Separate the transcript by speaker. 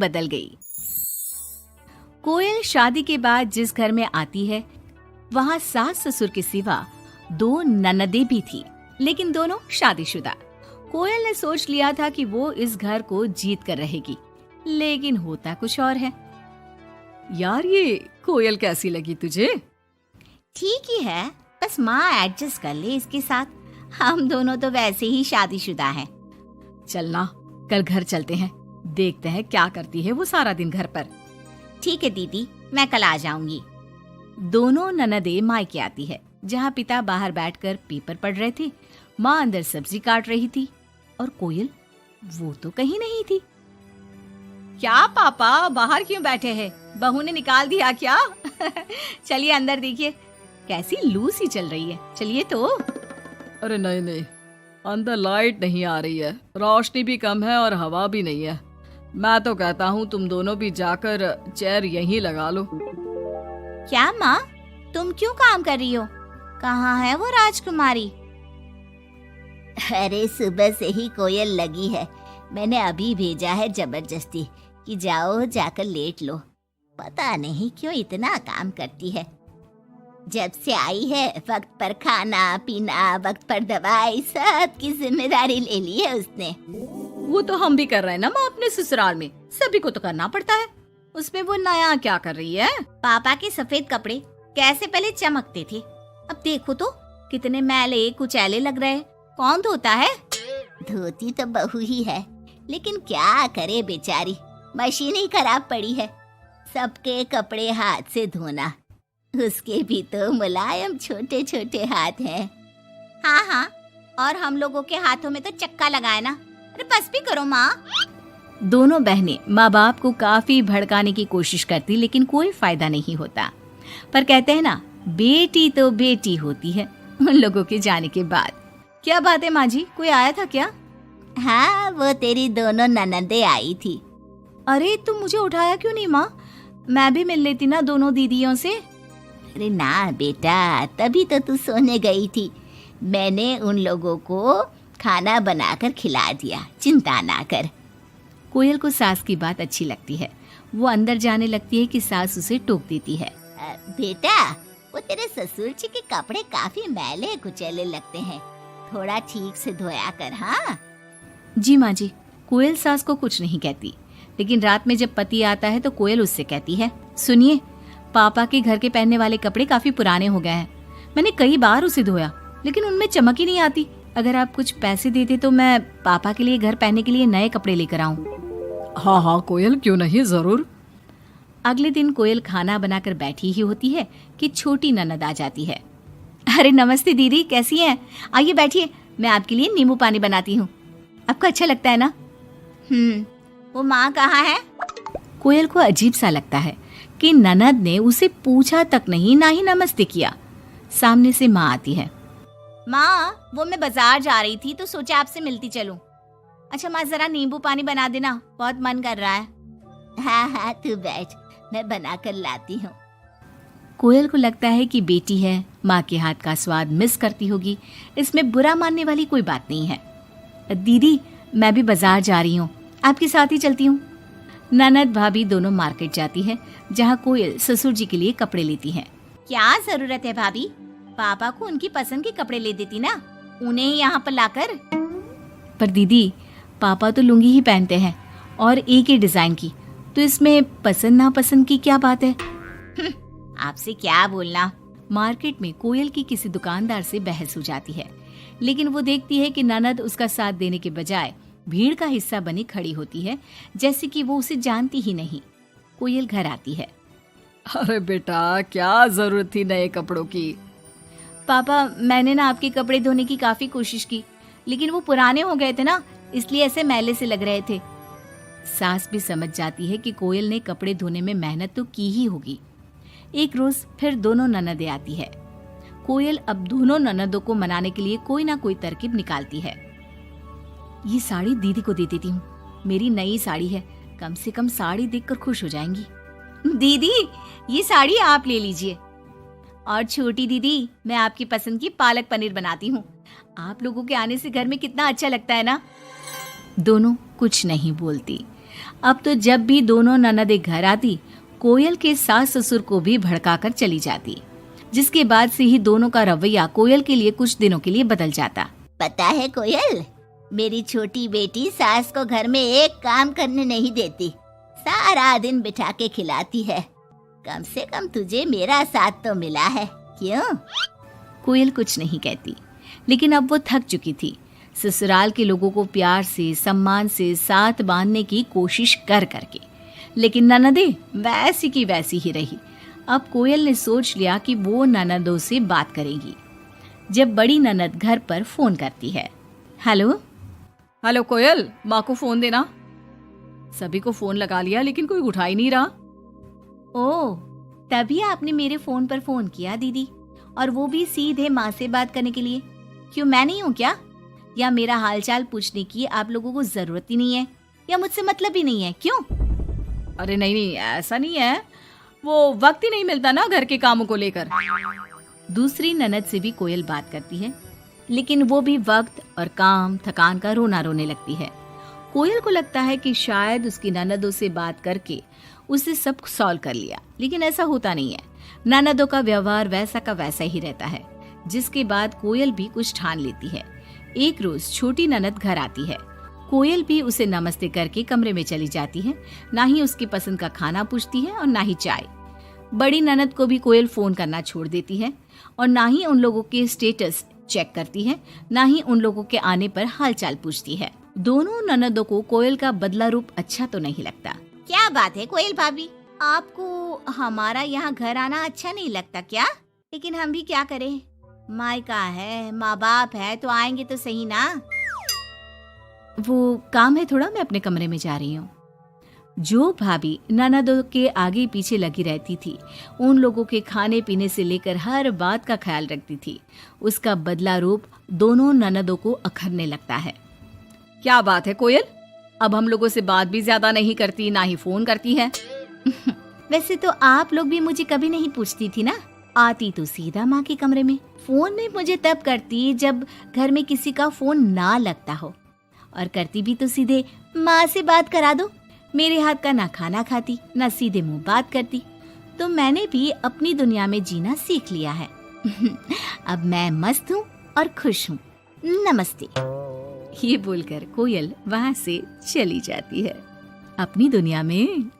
Speaker 1: बदल गई। कोयल शादी के बाद जिस घर में आती है वहाँ सास ससुर के सिवा 2 ननदें भी थी, लेकिन दोनों शादीशुदा। कोयल ने सोच लिया था कि वो इस घर को जीत कर रहेगी, लेकिन होता कुछ और है। यार, ये कोयल कैसी लगी तुझे?
Speaker 2: ठीक ही है, बस माँ एडजस्ट कर ले इसके साथ। हम दोनों तो वैसे ही शादीशुदा हैं।
Speaker 1: चलना, कल घर चलते हैं, देखते हैं क्या करती है वो सारा दिन घर पर।
Speaker 2: ठीक है दीदी, मैं कल आ जाऊंगी।
Speaker 1: दोनों ननदें मायके आती है, जहाँ पिता बाहर बैठकर पेपर पढ़ रहे थे, माँ अंदर सब्जी काट रही थी और कोयल वो तो कहीं नहीं थी। क्या पापा, बाहर क्यों बैठे हैं? बहू ने निकाल दिया क्या? चलिए अंदर देखिए, कैसी लू सी चल रही है। चलिए तो।
Speaker 3: अरे नहीं नहीं, अंदर लाइट नहीं आ रही है, रोशनी भी कम है और हवा भी नहीं है। मैं तो कहता हूँ तुम दोनों भी जाकर चेयर यहीं लगा लो।
Speaker 2: क्या माँ, तुम क्यों काम कर रही हो? कहाँ है वो राजकुमारी? अरे सुबह से ही कोयल लगी है, मैंने अभी भेजा है जबरदस्ती कि जाओ जाकर लेट लो। पता नहीं क्यों इतना काम करती है। जब से आई है वक्त पर खाना पीना, वक्त पर दवाई, सब की जिम्मेदारी ले ली है उसने।
Speaker 1: वो तो हम भी कर रहे हैं ना माँ, अपने ससुराल में सभी को तो करना पड़ता है। उसमें वो नया क्या कर रही है?
Speaker 2: पापा के सफेद कपड़े कैसे पहले चमकते थे, अब देखो तो कितने मैले कुचैले लग रहे हैं। कौन धोता है? धोती तो बहू ही है, लेकिन क्या करे बेचारी, मशीन ही खराब पड़ी है। सबके कपड़े हाथ से धोना, उसके भी तो मुलायम छोटे छोटे हाथ हैं। हाँ हाँ, और हम लोगों के हाथों में तो चक्का लगाए ना। अरे बस भी करो माँ।
Speaker 1: दोनों बहनें माँ बाप को काफी भड़काने की कोशिश करती, लेकिन कोई फायदा नहीं होता। पर कहते हैं ना, बेटी तो बेटी होती है उन लोगों के जाने के बाद। क्या बात है माँ जी, कोई आया था क्या?
Speaker 2: हाँ, वो तेरी दोनों ननदें आई थी।
Speaker 1: अरे तुम मुझे उठाया क्यों नहीं माँ? मैं भी मिल लेती ना दोनों दीदियों से।
Speaker 2: अरे ना बेटा, तभी तो तू सोने गई थी। मैंने उन लोगों को खाना बनाकर खिला दिया, चिंता ना कर।
Speaker 1: कोयल को सास की बात अच्छी लगती है। वो अंदर जाने लगती है कि सास उसे टोक देती है।
Speaker 2: बेटा, वो तेरे ससुर जी के कपड़े काफी मैले कुचैले लगते हैं, थोड़ा ठीक से धोया कर। हाँ
Speaker 1: जी माँ जी। कोयल सास को कुछ नहीं कहती, लेकिन रात में जब पति आता है तो कोयल उससे कहती है, सुनिए, पापा के घर के पहनने वाले कपड़े काफी पुराने हो गए हैं। मैंने कई बार उसे धोया, लेकिन उनमें चमक ही नहीं आती। अगर आप कुछ पैसे देते तो मैं पापा के लिए घर पहनने के लिए नए कपड़े लेकर आऊं।
Speaker 3: हाँ हाँ कोयल, क्यों नहीं, जरूर।
Speaker 1: अगले दिन कोयल खाना बनाकर बैठी ही होती है कि छोटी ननद आ जाती है। अरे नमस्ते दीदी, कैसी हैं? आइए बैठिए, मैं आपके लिए नींबू पानी बनाती हूँ। आपको अच्छा लगता है ना?
Speaker 2: वो माँ कहाँ है?
Speaker 1: कोयल को अजीब सा लगता है कि ननद ने उसे पूछा तक नहीं, ना ही नमस्ते किया। सामने से माँ आती है।
Speaker 2: माँ, वो मैं बाजार जा रही थी तो सोचा आपसे मिलती चलूं। अच्छा माँ, जरा नींबू पानी बना देना, बहुत मन कर रहा है। हाँ हाँ, तू बैठ, मैं बना कर लाती हूँ।
Speaker 1: कोयल को लगता है कि बेटी है, माँ के हाथ का स्वाद मिस करती होगी। इसमें बुरा मानने वाली कोई बात नहीं है। दीदी, मैं भी बाजार जा रही हूँ, आपके साथ ही चलती हूँ। ननद भाभी दोनों मार्केट जाती है, जहाँ कोयल ससुर जी के लिए कपड़े लेती है।
Speaker 2: क्या जरूरत है भाभी, पापा को उनकी पसंद के कपड़े ले देती ना, उन्हें ही यहाँ पर लाकर।
Speaker 1: पर दीदी, पापा तो लुंगी ही पहनते हैं और एक ही डिजाइन की, तो इसमें पसंद नापसंद की क्या बात है?
Speaker 2: आपसे क्या बोलना।
Speaker 1: मार्केट में कोयल की किसी दुकानदार से बहस हो जाती है, लेकिन वो देखती है कि ननद उसका साथ देने के बजाय भीड़ का हिस्सा बनी खड़ी होती है, जैसे कि वो उसे जानती ही नहीं। कोयल घर आती है।
Speaker 3: अरे बेटा, क्या जरूरत थी नए कपड़ों की?
Speaker 1: पापा, मैंने ना आपके कपड़े धोने की काफी कोशिश की, लेकिन वो पुराने हो गए थे ना, इसलिए ऐसे मैले से लग रहे थे। सास भी समझ जाती है कि कोयल ने कपड़े धोने में मेहनत तो की ही होगी। एक रोज फिर दोनों ननदें आती है। कोयल अब दोनों ननदों को मनाने के लिए कोई ना कोई तरकीब निकालती है। ये साड़ी दीदी को दे देती हूँ, मेरी नई साड़ी है, कम से कम साड़ी देखकर खुश हो जाएंगी। दीदी, ये साड़ी आप ले लीजिए। और छोटी दीदी, मैं आपकी पसंद की पालक पनीर बनाती हूँ, आप लोगों के आने से घर में कितना अच्छा लगता है ना। दोनों कुछ नहीं बोलती। अब तो जब भी दोनों ननदें घर आती, कोयल के सास ससुर को भी भड़काकर चली जाती, जिसके बाद से ही दोनों का रवैया कोयल के लिए कुछ दिनों के लिए बदल जाता।
Speaker 2: पता है कोयल, मेरी छोटी बेटी सास को घर में एक काम करने नहीं देती, सारा दिन बिठा के खिलाती है। कम से कम तुझे मेरा साथ तो मिला है, क्यों?
Speaker 1: कोयल कुछ नहीं कहती, लेकिन अब वो थक चुकी थी। ससुराल के लोगों को प्यार से सम्मान से साथ बांधने की कोशिश कर करके, लेकिन ननदें वैसी की वैसी ही रही। अब कोयल ने सोच लिया कि वो ननदों से बात करेगी। जब बड़ी ननद घर पर फोन करती है, हेलो
Speaker 3: हेलो कोयल, माँ को फोन देना। सभी को फोन लगा लिया लेकिन कोई उठा ही नहीं रहा।
Speaker 1: ओह, तभी आपने मेरे फोन पर फोन किया दीदी, और वो भी सीधे माँ से बात करने के लिए। क्यों, मैं नहीं हूँ क्या? या मेरा हालचाल पूछने की आप लोगों को जरूरत ही नहीं है, या मुझसे मतलब ही नहीं है? क्यों?
Speaker 3: अरे नहीं नहीं, ऐसा नहीं है, वो वक्त ही नहीं मिलता ना घर के कामों को लेकर।
Speaker 1: दूसरी ननद से भी कोयल बात करती है, लेकिन वो भी वक्त और काम थकान का रोना रोने लगती है। कोयल को लगता है कि शायद उसकी ननदों से बात करके उसे सब सॉल्व कर लिया, लेकिन ऐसा होता नहीं है। ननदों का व्यवहार वैसा का वैसा ही रहता है, जिसके बाद कोयल भी कुछ ठान लेती है। एक रोज छोटी ननद घर आती है। कोयल भी उसे नमस्ते करके कमरे में चली जाती है। ना ही उसकी पसंद का खाना पूछती है और ना ही चाय। बड़ी ननद को भी कोयल फोन करना छोड़ देती है, और ना ही उन लोगों के स्टेटस चेक करती है, ना ही उन लोगों के आने पर हालचाल पूछती है। दोनों ननदों को कोयल का बदला रूप अच्छा तो नहीं लगता।
Speaker 2: क्या बात है कोयल भाभी, आपको हमारा यहाँ घर आना अच्छा नहीं लगता क्या?
Speaker 1: लेकिन हम भी क्या करें, मायका है, माँ बाप है, तो आएंगे तो सही ना। वो काम है थोड़ा, मैं अपने कमरे में जा रही हूँ। जो भाभी ननदों के आगे पीछे लगी रहती थी, उन लोगों के खाने पीने से लेकर हर बात का ख्याल रखती थी, उसका बदला रूप दोनों ननदों को अखरने लगता है।
Speaker 3: क्या बात है कोयल, अब हम लोगों से बात भी ज्यादा नहीं करती, ना ही फोन करती है।
Speaker 1: वैसे तो आप लोग भी मुझे कभी नहीं पूछती थी ना, आती तो सीधा माँ के कमरे में। फोन में मुझे तब करती जब घर में किसी का फोन ना लगता हो, और करती भी तो सीधे माँ से बात करा दो। मेरे हाथ का ना खाना खाती, ना सीधे मुंह बात करती। तो मैंने भी अपनी दुनिया में जीना सीख लिया है। अब मैं मस्त हूँ और खुश हूँ। नमस्ते। ये बोलकर कोयल वहां से चली जाती है अपनी दुनिया में।